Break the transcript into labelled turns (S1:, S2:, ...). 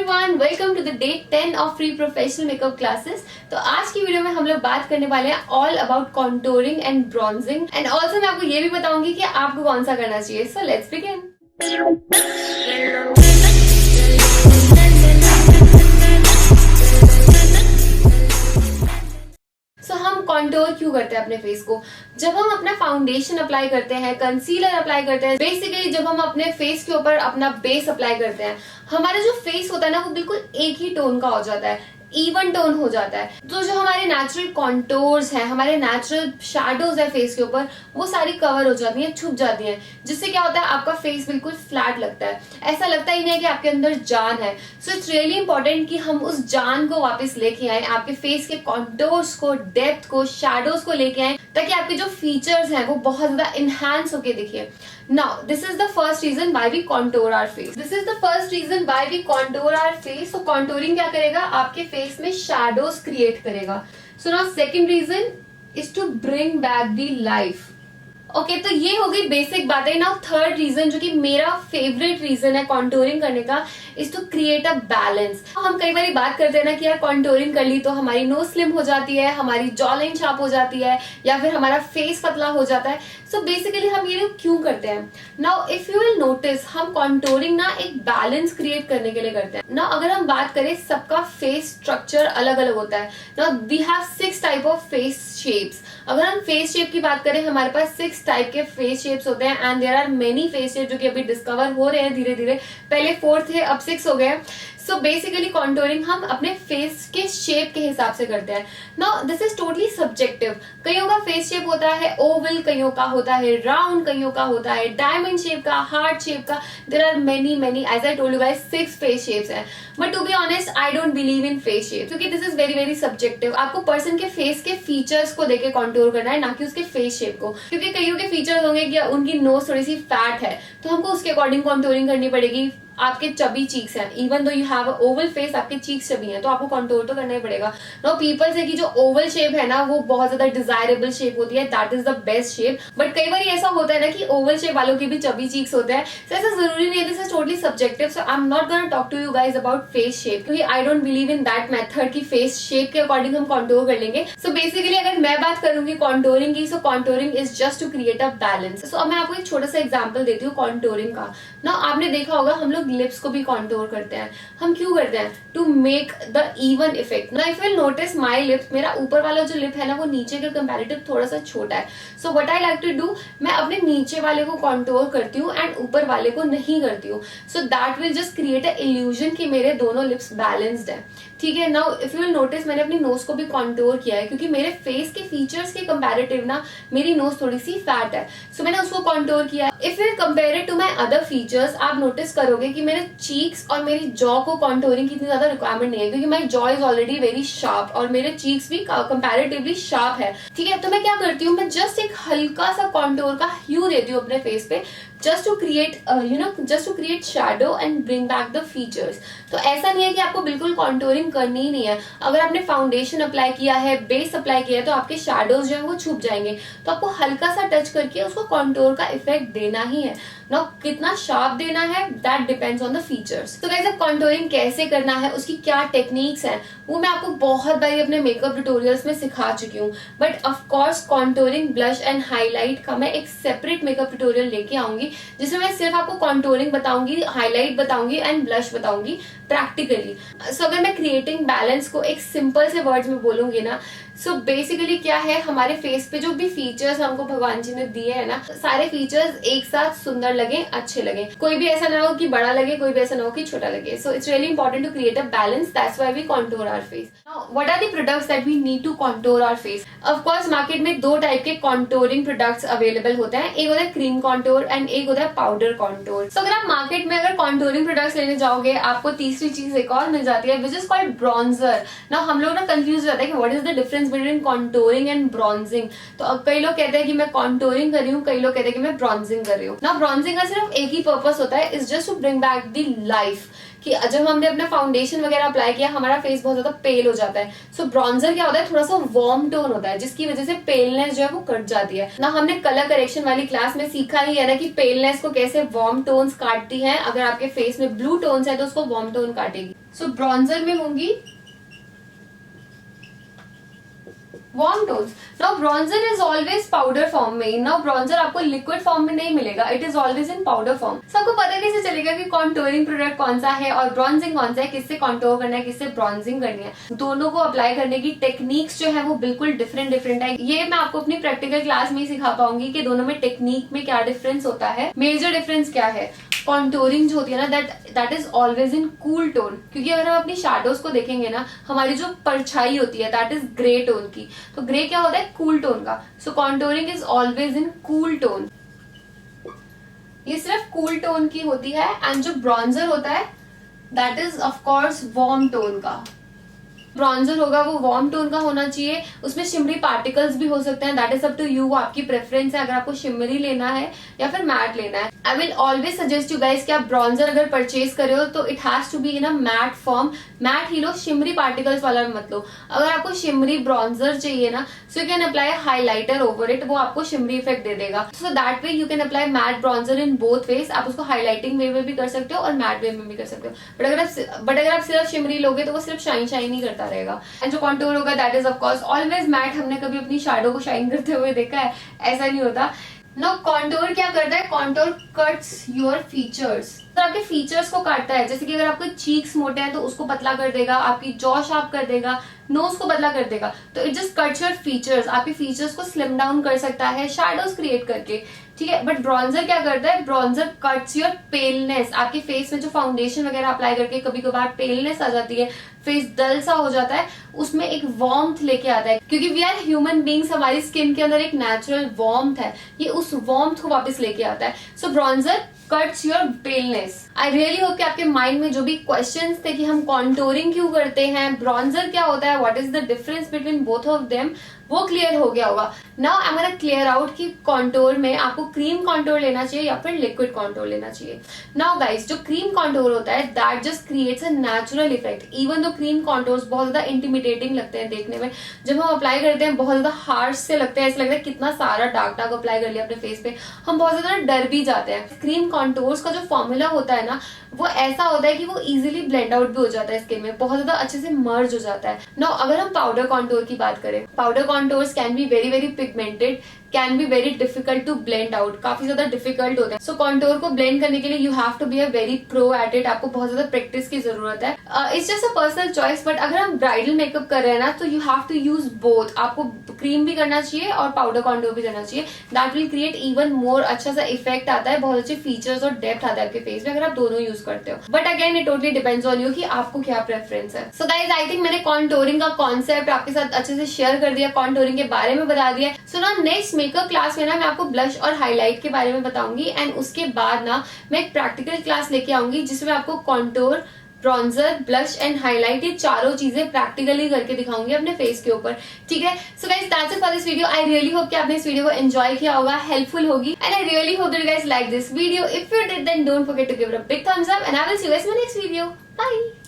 S1: Everyone, welcome to the day 10 of free professional makeup classes. तो आज की video में हम लोग बात करने वाले हैं all about contouring and bronzing and also मैं आपको ये भी बताऊंगी कि आपको कौन सा करना चाहिए। So let's begin. हम कॉन्टोर क्यों करते हैं अपने फेस को? जब हम अपना फाउंडेशन अप्लाई करते हैं, कंसीलर अप्लाई करते हैं, बेसिकली जब हम अपने फेस के ऊपर अपना बेस अप्लाई करते हैं, हमारा जो फेस होता है ना वो बिल्कुल एक ही टोन का हो जाता है, इवन टोन हो जाता है। तो जो हमारे नेचुरल कॉन्टोर्स हैं, हमारे नेचुरल शैडोज है फेस के ऊपर, वो सारी कवर हो जाती हैं, छुप जाती हैं, जिससे क्या होता है आपका फेस बिल्कुल फ्लैट लगता है। ऐसा लगता ही नहीं है कि आपके अंदर जान है। सो इट्स रियली इंपॉर्टेंट कि हम उस जान को वापस लेके आए, आपके फेस के कॉन्टोर्स को, डेप्थ को, शैडोज को लेके आए, ताकि आपके जो फीचर्स हैं वो बहुत ज्यादा इनहैंस होके दिखे। Now, this is the first reason why we contour our face. This is the first reason why we contour our face. So contouring क्या करेगा? आपके face में shadows create करेगा. So now second reason is to bring back the life. Okay तो ये हो गई basic बातें। नाउ थर्ड रीजन, जो कि मेरा फेवरेट रीजन है कॉन्टोरिंग करने का, is to create a balance. हम कई बार बात करते हैं ना कि यार कॉन्टोरिंग कर ली तो हमारी नोज स्लिम हो जाती है, हमारी जॉ लाइन शार्प हो जाती है, या फिर हमारा फेस पतला हो जाता है। सो बेसिकली हम ये क्यों करते हैं? Now if you will notice, हम कॉन्टोरिंग ना एक बैलेंस क्रिएट करने के लिए करते हैं। नाउ अगर हम बात करें, सबका फेस स्ट्रक्चर अलग अलग होता है। Now we have 6 type of face shapes. अगर हम फेस शेप की बात करें, हमारे पास 6 टाइप के फेस शेप्स होते हैं and there are many face shape जो कि अभी डिस्कवर हो रहे हैं धीरे धीरे। पहले 4 थे, अब 6 हो गए। सो बेसिकली कॉन्टोरिंग हम अपने फेस के शेप के हिसाब से करते हैं। Now this is totally subjective. कईयों का फेस शेप होता है ओवल, कईयों का होता है राउंड, कईयों का होता है डायमंड शेप का, हार्ट शेप का। There are many as I told you guys 6 face shapes हैं। But to be honest I don't believe in face shape, क्योंकि दिस इज वेरी सब्जेक्टिव। आपको पर्सन के फेस के फीचर्स को देके contour करना है, ना कि उसके फेस शेप को। क्योंकि कईयों के फीचर्स होंगे कि उनकी नोज थोड़ी सी फैट है, तो हमको उसके अकॉर्डिंग कॉन्टोरिंग करनी पड़ेगी। आपके चबी चीक्स हैं, even though you have a Oval face, आपके चीक्स चबी हैं, तो आपको कंटूर तो करना ही पड़ेगा। नो पीपल से कि जो ओवल शेप है ना वो बहुत ज्यादा डिजायरेबल शेप होती है, that is the best shape. But कई बार ऐसा होता है ना कि ओवल शेप वालों की भी चबी चीक्स होते हैं। so, ऐसा जरूरी नहीं है, this is totally subjective. So I am not gonna talk to you guys about face shape, क्योंकि I don't believe in that method की फेस शेप के अकॉर्डिंग हम कॉन्टोर कर लेंगे। सो बेसिकली अगर मैं बात करूंगी कॉन्टोरिंग की, so contouring is just to create a balance. So अब मैं आपको एक छोटा सा एग्जाम्पल देती हूँ कॉन्टोरिंग का। ना आपने देखा होगा हम लोग लिप्स को भी कॉन्टोर करते हैं। हम क्यों करते हैं? To make the even effect. Now if you will notice my lips, मेरा ऊपर वाला जो लिप है ना वो नीचे के कंपैरेटिव थोड़ा सा छोटा है। So what I like to do, मैं अपने नीचे वाले को कॉन्टोर करती हूँ एंड ऊपर वाले को नहीं करती हूँ। So that will just create a illusion कि मेरे दोनों लिप्स बैलेंस्ड है। ठीक है। Now if you will notice, मैंने अपनी नोज को भी कॉन्टोर किया है, क्योंकि मेरे फेस के फीचर्स के कंपैरेटिव ना मेरी नोज थोड़ी सी फैट है। सो मैंने उसको कॉन्टोर किया। If you compare it to my other features, आप नोटिस करोगे कि मेरे चीक्स और मेरी जॉ को कॉन्टोरिंग की इतनी ज्यादा रिक्वायरमेंट नहीं है, क्योंकि my jaw is already very sharp और मेरे चीक्स भी कंपैरेटिवली शार्प है। ठीक है। तो मैं क्या करती हूँ, मैं जस्ट एक हल्का सा कॉन्टोर का ह्यू देती हूँ अपने फेस पे, just to create shadow and bring back the features। तो ऐसा नहीं है कि आपको बिल्कुल कॉन्टोरिंग करनी ही नहीं है। अगर आपने फाउंडेशन अप्लाई किया है, बेस अप्लाई किया है, तो आपके शैडोज जो है वो छुप जाएंगे। तो आपको हल्का सा टच करके उसको कॉन्टोर का इफेक्ट देना ही है ना। कितना शार्प देना है that depends on the features. तो गाइस अब कॉन्टोरिंग कैसे करना है, उसकी क्या टेक्निक्स हैं, वो मैं आपको बहुत बार अपने मेकअप ट्यूटोरियल्स में सिखा चुकी हूँ। But of course contouring, blush and highlight का मैं एक सेपरेट मेकअप ट्यूटोरियल लेके आऊंगी, जिसमें मैं सिर्फ आपको कॉन्टोरिंग बताऊंगी, हाईलाइट बताऊंगी एंड ब्लश बताऊंगी प्रैक्टिकली। सो अगर मैं क्रिएटिंग बैलेंस को एक सिंपल से वर्ड्स में बोलूंगी ना, सो बेसिकली क्या है, हमारे फेस पे जो भी फीचर्स हमको भगवान जी ने दिए है ना, सारे फीचर्स एक साथ सुंदर लगे, अच्छे लगे। कोई भी ऐसा ना हो कि बड़ा लगे, कोई भी ऐसा ना हो कि छोटा लगे। So it's really important to create a balance, that's why we contour our face. Now what are the products that we need to contour our face? Of course market में 2 टाइप के कॉन्टोरिंग प्रोडक्ट्स अवेलेबल होते हैं। एक होता है cream contour and एक होता है पाउडर कॉन्टोर। सो अगर आप मार्केट में अगर कॉन्टोरिंग प्रोडक्ट्स लेने जाओगे, आपको तीसरी चीज एक और मिल जाती है, विच इज कॉल्ड ब्रॉन्जर। ना हम लोग ना कंफ्यूज हो जाते हैं कि what is the difference difference between contouring and bronzing. तो अब कई लोग कहते हैं कि मैं कॉन्टोरिंग कर रही हूँ, कई लोग कहते हैं कि मैं ब्रॉन्जिंग कर रही हूँ ना। ब्रॉन्जिंग का सिर्फ एक ही पर्पस होता है, is just to bring back the life, कि जब हमने अपना फाउंडेशन वगैरह अप्लाई किया हमारा फेस बहुत ज्यादा पेल हो जाता है। सो ब्रॉन्जर क्या होता है, थोड़ा सा वार्म टोन होता है जिसकी वजह से पेलनेस जो है वो कट जाती है ना। हमने कलर करेक्शन वाली क्लास में सीखा ही है ना कि पेलनेस को कैसे वार्म टोन्स काटती है। अगर आपके फेस में ब्लू टोन्स है तो उसको वार्म टोन काटेगी। सो ब्रॉन्जर में होंगी warm tones. Now bronzer is always powder form में। नाउ ब्रॉन्जर आपको लिक्विड फॉर्म में नहीं मिलेगा, it is always in powder form. सबको पता कैसे चलेगा कि कॉन्टोरिंग प्रोडक्ट कौन सा है और ब्रॉन्जिंग कौन सा है, किससे कॉन्टोर करना है, किससे ब्रॉन्जिंग करनी है। दोनों को अप्लाई करने की टेक्निक्स जो है वो बिल्कुल डिफरेंट डिफरेंट है। ये मैं आपको अपनी प्रैक्टिकल क्लास में ही सिखा पाऊंगी कि दोनों में टेक्निक में क्या डिफरेंस होता है। मेजर डिफरेंस क्या है, कॉन्टोरिंग जो होती है ना that is always in cool tone, क्योंकि अगर हम अपनी शैडोज को देखेंगे ना हमारी जो परछाई होती है दैट इज ग्रे टोन की। तो ग्रे क्या होता है, कूल टोन का। So contouring is always in cool tone, ये सिर्फ कूल टोन की होती है। एंड जो ब्रॉन्जर होता है that is of course warm tone का। ब्रॉन्जर होगा वो वार्म टोन का होना चाहिए, उसमें शिमरी पार्टिकल्स भी हो सकते हैं, that is up to you, आपकी प्रेफरेंस है अगर आपको शिमरी लेना है या फिर मैट लेना है। I will always suggest you guys कि आप ब्रॉन्जर अगर परचेज कर रहे हो तो it has to be in a matte form. Matte ही लो, शिमरी पार्टिकल्स वाला मत लो। अगर आपको शिमरी ब्रॉन्जर चाहिए ना so you can apply highlighter over it, वो आपको शिमरी इफेक्ट दे देगा। So that way you can apply matte bronzer in both ways. आप उसको हाईलाइटिंग वे में भी कर सकते हो और मैट वे में भी कर सकते हो। बट अगर आप सिर्फ शिमरी लोगे तो वो सिर्फ शाइन शाइन ही करता रहेगा। एंड जो कॉन्टूर होगा that is of course always matte. हमने कभी अपनी शैडो को शाइन करते हुए देखा है? ऐसा नहीं होता। नाउ कॉन्टूर क्या करता है, कॉन्टूर कट्स योर फीचर्स। तो आपके फीचर्स को काटता है, जैसे कि अगर आपके चीक्स मोटे हैं तो उसको पतला कर देगा, आपकी जॉ शार्प कर देगा, नोज को पतला कर देगा। तो it just cuts your features, आपके फीचर्स को स्लिम डाउन कर सकता है शैडोज क्रिएट करके, ठीक है। बट ब्रॉन्जर क्या करता है, ब्रॉन्जर कट्स योर पेलनेस। आपके फेस में जो फाउंडेशन वगैरह अप्लाई करके कभी कभार पेलनेस आ जाती है, फेस डल सा हो जाता है, उसमें एक वार्मथ लेके आता है, क्योंकि वी आर ह्यूमन बींग्स, हमारी स्किन के अंदर एक नेचुरल वार्मथ है, ये उस वार्मथ को वापस लेके आता है। So bronzer cuts your paleness. I really hope कि आपके माइंड में जो भी क्वेश्चंस थे कि हम कॉन्टोरिंग क्यों करते हैं, ब्रॉन्जर क्या होता है, what is the difference between both of them, वो क्लियर हो गया होगा। Now I am gonna clear out कि कॉन्टोर में आपको क्रीम कॉन्टोर लेना चाहिए या फिर लिक्विड कॉन्टोर लेना चाहिए। नाउ गाइस, जो क्रीम कॉन्टोर होता है that just creates a natural effect. Even though cream contours बहुत ज्यादा इंटिमिडेटिंग लगते हैं देखने में, जब हम अप्लाई करते हैं बहुत ज्यादा हार्श से लगते हैं, ऐसा लगता है कितना सारा डार्क डार्क अप्लाई कर लिया अपने फेस पे, हम बहुत ज्यादा डर भी जाते हैं। क्रीम कॉन्टोर्स का जो फॉर्मूला होता है ना वो ऐसा होता है कि वो इजीली ब्लेंड आउट भी हो जाता है स्किन में, बहुत ज्यादा अच्छे से मर्ज हो जाता है। नाउ अगर हम पाउडर कॉन्टोर की बात करें, powder contours can be very very pigmented, can be very difficult to blend out, काफी ज्यादा डिफिकल्ट होता है। सो कॉन्टोर को ब्लेंड करने के लिए you have to be a very pro at it, आपको बहुत ज्यादा प्रैक्टिस की जरूरत है। It's just a personal choice, but अगर हम ब्राइडल मेकअप कर रहे हैं ना तो you have to use both. आपको क्रीम भी करना चाहिए और पाउडर कॉन्टोर भी करना चाहिए, that will create even more अच्छा सा इफेक्ट आता है, बहुत अच्छे फीचर्स और डेप्थ आता है आपके फेस में अगर आप दोनों यूज करते हो। But again it totally depends on you कि आपको क्या प्रेफरेंस है। सो गाइस, आई थिंक मैंने कॉन्टोरिंग का कॉन्सेप्ट आपके साथ अच्छे से शेयर कर दिया, कॉन्टोरिंग के बारे में बता दिया। सो ना नेक्स्ट मेकअप क्लास में ना मैं आपको ब्लश और हाईलाइट के बारे में बताऊंगी, एंड उसके बाद ना मैं एक प्रैक्टिकल क्लास लेके आऊंगी जिसमें आपको contour, bronzer, blush and highlight ये चारों चीजें प्रैक्टिकली करके दिखाऊंगी अपने फेस के ऊपर, ठीक है। So guys, that's it for this video. I really hope कि आपने इस वीडियो को एंजॉय किया होगा, हेल्पफुल होगी, and I really hope that you guys like this video. If you did then don't forget to give it a big thumbs up, and I will see you guys in my next video. Bye.